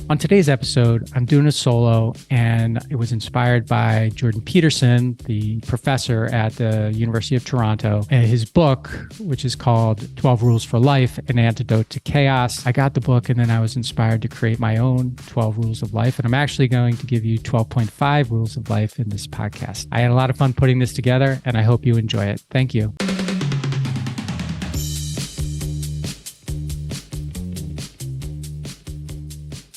On today's episode, I'm doing a solo, and it was inspired by Jordan Peterson, the professor at the University of Toronto, and his book, which is called 12 Rules for Life, An Antidote to Chaos. I got the book, and then I was inspired to create my own 12 Rules of Life, and I'm actually going to give you 12.5 Rules of Life in this podcast. I had a lot of fun putting this together, and I hope you enjoy it. Thank you.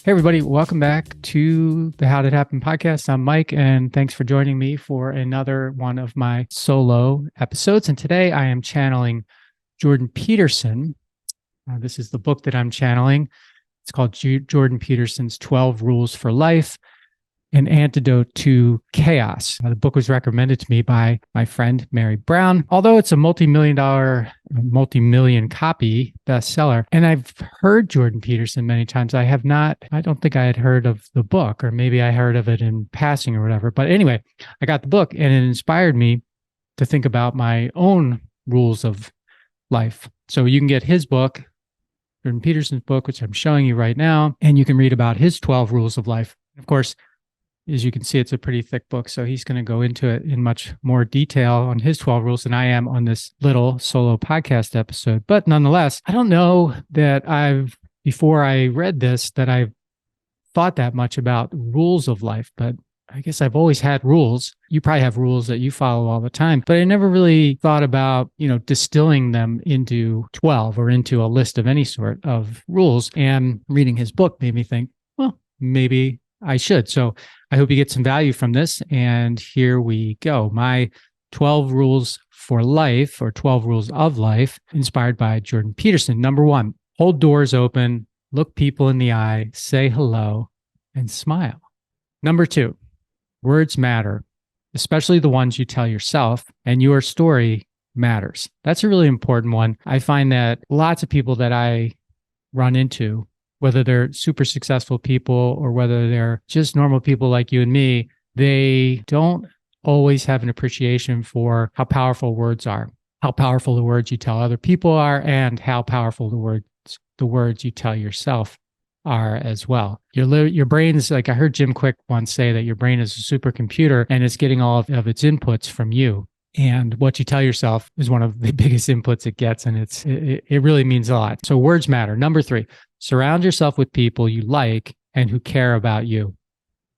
Hey, everybody. Welcome back to the How Did It Happen podcast. I'm Mike, and thanks for joining me for another one of my solo episodes. And today I am channeling Jordan Peterson. This is the book that I'm channeling. It's called Jordan Peterson's 12 Rules for Life, An Antidote to Chaos. The book was recommended to me by my friend, Mary Brown. Although it's a multi-million copy bestseller, and I've heard Jordan Peterson many times, I don't think I had heard of the book, or maybe I heard of it in passing or whatever. But anyway, I got the book, and it inspired me to think about my own rules of life. So you can get his book, Jordan Peterson's book, which I'm showing you right now, and you can read about his 12 rules of life. Of course, as you can see, it's a pretty thick book, so he's going to go into it in much more detail on his 12 rules than I am on this little solo podcast episode. But nonetheless, I don't know that before I read this, that I've thought that much about rules of life, but I guess I've always had rules. You probably have rules that you follow all the time, but I never really thought about, distilling them into 12 or into a list of any sort of rules. And reading his book made me think, well, maybe I should. So I hope you get some value from this. And here we go. My 12 rules for life, or 12 rules of life, inspired by Jordan Peterson. Number 1, hold doors open, look people in the eye, say hello, and smile. Number 2, words matter, especially the ones you tell yourself, and your story matters. That's a really important one. I find that lots of people that I run into, whether they're super successful people or whether they're just normal people like you and me, they don't always have an appreciation for how powerful words are, how powerful the words you tell other people are, and how powerful the words you tell yourself are as well. Your brain is like, I heard Jim Quick once say that your brain is a supercomputer and it's getting all of its inputs from you. And what you tell yourself is one of the biggest inputs it gets, and it really means a lot. So words matter. Number 3, surround yourself with people you like and who care about you.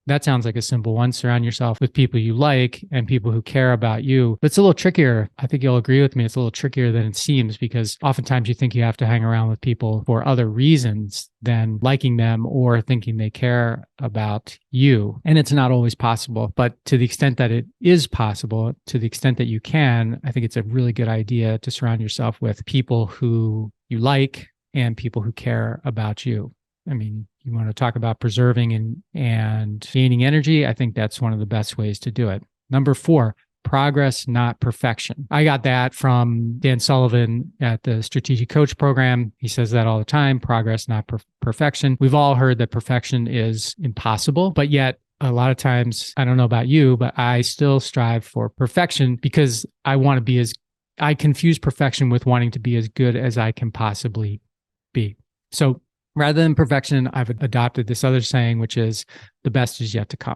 That sounds like a simple one. Surround yourself with people you like and people who care about you. But it's a little trickier. I think you'll agree with me. It's a little trickier than it seems, because oftentimes you think you have to hang around with people for other reasons than liking them or thinking they care about you. And it's not always possible. But to the extent that it is possible, to the extent that you can, I think it's a really good idea to surround yourself with people who you like and people who care about you. I mean, you want to talk about preserving and gaining energy. I think that's one of the best ways to do it. Number 4, progress, not perfection. I got that from Dan Sullivan at the Strategic Coach program. He says that all the time, progress, not perfection. We've all heard that perfection is impossible, but yet a lot of times, I don't know about you, but I still strive for perfection because I confuse perfection with wanting to be as good as I can possibly be. So rather than perfection, I've adopted this other saying, which is the best is yet to come.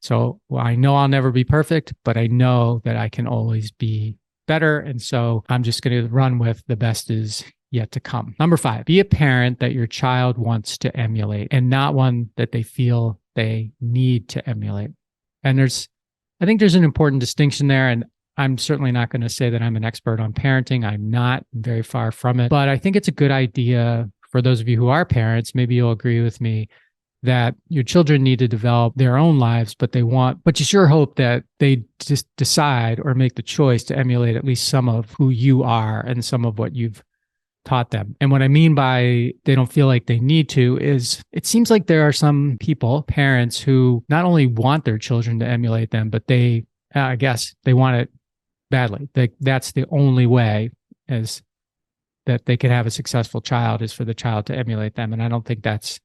So I know I'll never be perfect, but I know that I can always be better. And so I'm just going to run with the best is yet to come. Number 5, be a parent that your child wants to emulate and not one that they feel they need to emulate. And I think there's an important distinction there. And I'm certainly not going to say that I'm an expert on parenting. I'm not, very far from it. But I think it's a good idea for those of you who are parents, maybe you'll agree with me that your children need to develop their own lives, but you sure hope that they just decide or make the choice to emulate at least some of who you are and some of what you've taught them. And what I mean by they don't feel like they need to is it seems like there are some parents who not only want their children to emulate them, but I guess they want it badly. That's the only way that they could have a successful child is for the child to emulate them. And I don't think that's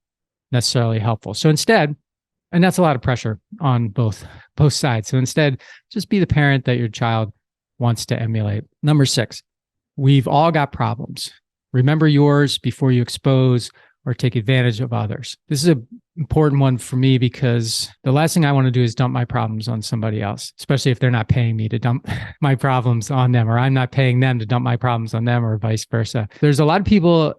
necessarily helpful. So instead, and that's a lot of pressure on both sides. So instead, just be the parent that your child wants to emulate. Number 6, we've all got problems. Remember yours before you expose or take advantage of others. This is an important one for me because the last thing I want to do is dump my problems on somebody else, especially if they're not paying me to dump my problems on them, or I'm not paying them to dump my problems on them, or vice versa. There's a lot of people,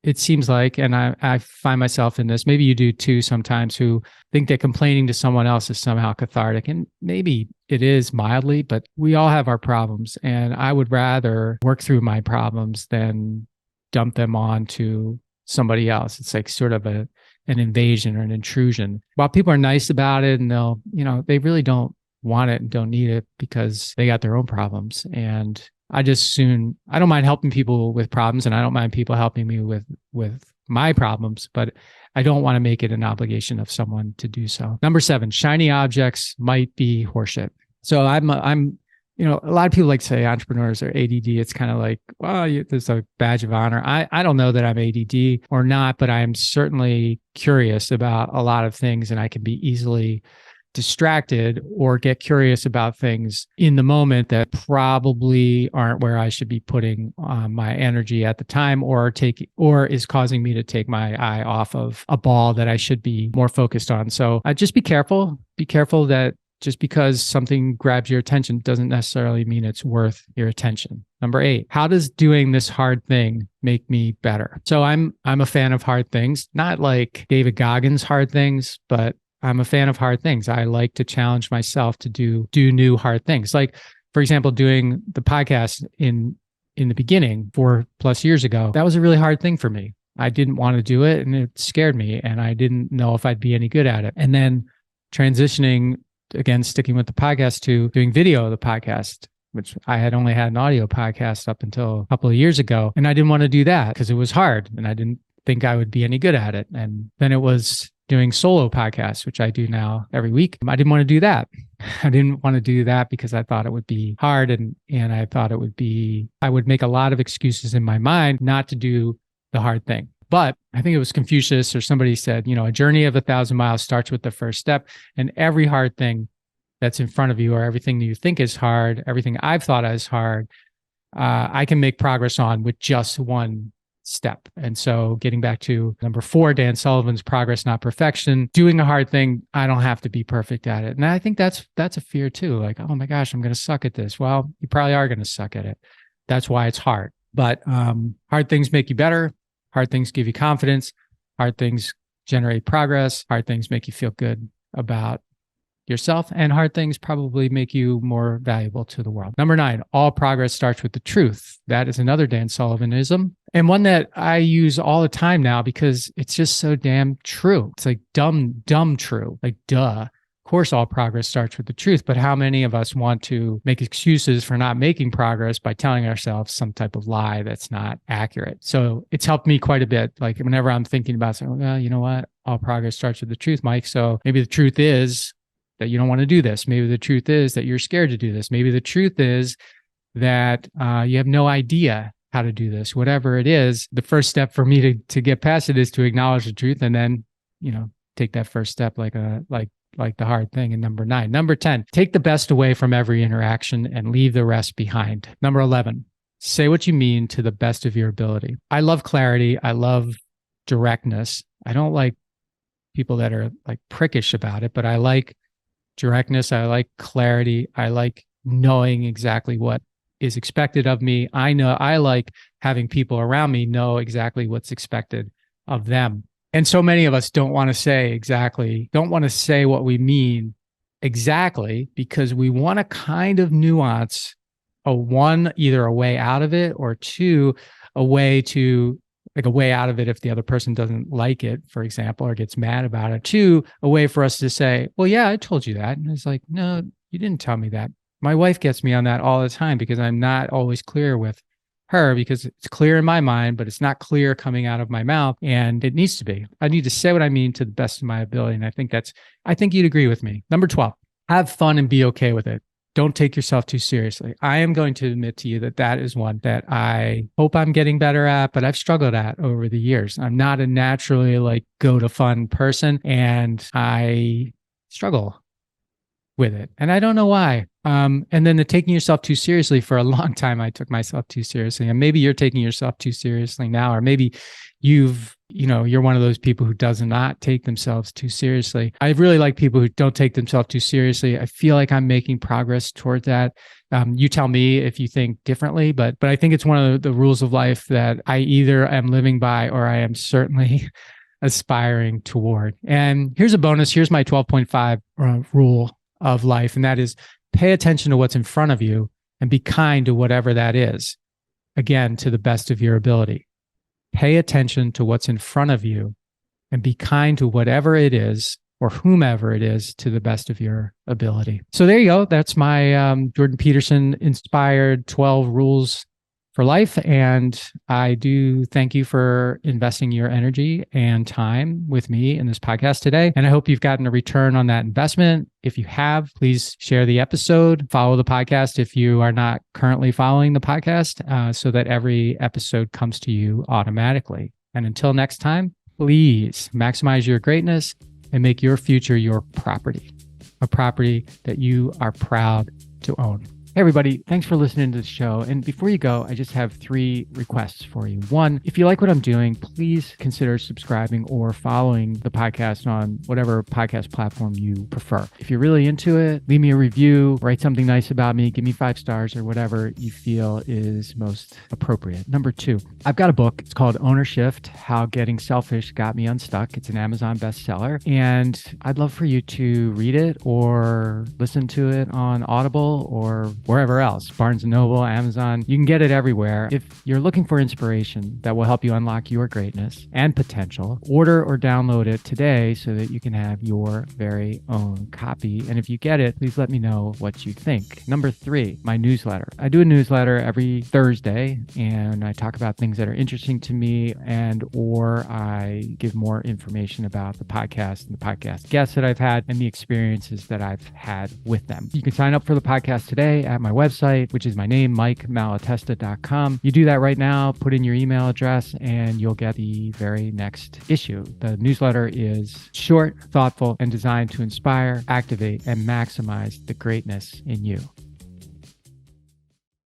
it seems like, and I find myself in this, maybe you do too sometimes, who think that complaining to someone else is somehow cathartic. And maybe it is mildly, but we all have our problems. And I would rather work through my problems than dump them on to somebody else. It's like sort of an invasion or an intrusion. While people are nice about it and they really don't want it and don't need it because they got their own problems. And I don't mind helping people with problems, and I don't mind people helping me with my problems, but I don't want to make it an obligation of someone to do so. Number 7, shiny objects might be horseshit. So I'm a lot of people like to say entrepreneurs are ADD. It's kind of like, well, there's a badge of honor. I don't know that I'm ADD or not, but I'm certainly curious about a lot of things, and I can be easily distracted or get curious about things in the moment that probably aren't where I should be putting my energy at the time, or is causing me to take my eye off of a ball that I should be more focused on. So just be careful. Be careful that just because something grabs your attention doesn't necessarily mean it's worth your attention. Number 8, how does doing this hard thing make me better? So I'm a fan of hard things, not like David Goggins hard things, but I'm a fan of hard things. I like to challenge myself to do new hard things. Like, for example, doing the podcast in the beginning 4+ years ago, that was a really hard thing for me. I didn't want to do it and it scared me and I didn't know if I'd be any good at it. And then transitioning, again, sticking with the podcast, to doing video of the podcast, which I had only had an audio podcast up until a couple of years ago. And I didn't want to do that because it was hard and I didn't think I would be any good at it. And then it was doing solo podcasts, which I do now every week. I didn't want to do that. I didn't want to do that because I thought it would be hard and I thought I would make a lot of excuses in my mind not to do the hard thing. But I think it was Confucius or somebody said, a journey of 1,000 miles starts with the first step, and every hard thing that's in front of you, or everything that you think is hard, everything I've thought is hard, I can make progress on with just one step. And so getting back to number 4, Dan Sullivan's progress, not perfection, doing a hard thing, I don't have to be perfect at it. And I think that's a fear too. Like, oh my gosh, I'm going to suck at this. Well, you probably are going to suck at it. That's why it's hard. But hard things make you better. Hard things give you confidence. Hard things generate progress. Hard things make you feel good about yourself, and hard things probably make you more valuable to the world. Number 9, all progress starts with the truth. That is another Dan Sullivanism, and one that I use all the time now because it's just so damn true. It's like dumb true, like duh. Of course, all progress starts with the truth, but how many of us want to make excuses for not making progress by telling ourselves some type of lie that's not accurate? So it's helped me quite a bit. Like whenever I'm thinking about saying, well, you know what? All progress starts with the truth, Mike. So maybe the truth is that you don't want to do this. Maybe the truth is that you're scared to do this. Maybe the truth is that you have no idea how to do this. Whatever it is, the first step for me to get past it is to acknowledge the truth and then, take that first step like the hard thing. And number 9. Number 10, take the best away from every interaction and leave the rest behind. Number 11, say what you mean to the best of your ability. I love clarity. I love directness. I don't like people that are like prickish about it, but I like directness. I like clarity. I like knowing exactly what is expected of me. I like having people around me know exactly what's expected of them. And so many of us don't want to say what we mean exactly because we want to kind of nuance either a way out of it, or 2, a way out of it if the other person doesn't like it, for example, or gets mad about it. 2, a way for us to say, well, yeah, I told you that. And it's like, no, you didn't tell me that. My wife gets me on that all the time because I'm not always clear with her, because it's clear in my mind, but it's not clear coming out of my mouth. And it needs to be. I need to say what I mean to the best of my ability. And I think you'd agree with me. Number 12, have fun and be okay with it. Don't take yourself too seriously. I am going to admit to you that is one that I hope I'm getting better at, but I've struggled at over the years. I'm not a naturally go to fun person, and I struggle with it. And I don't know why. And then the taking yourself too seriously, for a long time, I took myself too seriously. And maybe you're taking yourself too seriously now, or maybe you've you're one of those people who does not take themselves too seriously. I really like people who don't take themselves too seriously. I feel like I'm making progress towards that. You tell me if you think differently, but I think it's one of the rules of life that I either am living by or I am certainly aspiring toward. And here's a bonus. Here's my 12.5 rule of life. And that is pay attention to what's in front of you and be kind to whatever that is. Again, to the best of your ability. Pay attention to what's in front of you and be kind to whatever it is or whomever it is to the best of your ability. So there you go. That's my Jordan Peterson inspired 12 rules for life. And I do thank you for investing your energy and time with me in this podcast today. And I hope you've gotten a return on that investment. If you have, please share the episode, follow the podcast if you are not currently following the podcast, so that every episode comes to you automatically. And until next time, please maximize your greatness and make your future your property, a property that you are proud to own. Hey, everybody. Thanks for listening to the show. And before you go, I just have 3 requests for you. 1, if you like what I'm doing, please consider subscribing or following the podcast on whatever podcast platform you prefer. If you're really into it, leave me a review, write something nice about me, give me 5 stars or whatever you feel is most appropriate. Number 2, I've got a book. It's called Ownership: How Getting Selfish Got Me Unstuck. It's an Amazon bestseller. And I'd love for you to read it or listen to it on Audible or wherever else, Barnes & Noble, Amazon. You can get it everywhere. If you're looking for inspiration that will help you unlock your greatness and potential, order or download it today so that you can have your very own copy. And if you get it, please let me know what you think. Number 3, my newsletter. I do a newsletter every Thursday, and I talk about things that are interesting to me or I give more information about the podcast and the podcast guests that I've had and the experiences that I've had with them. You can sign up for the podcast today at my website, which is my name, MikeMalatesta.com. You do that right now, put in your email address, and you'll get the very next issue. The newsletter is short, thoughtful, and designed to inspire, activate, and maximize the greatness in you.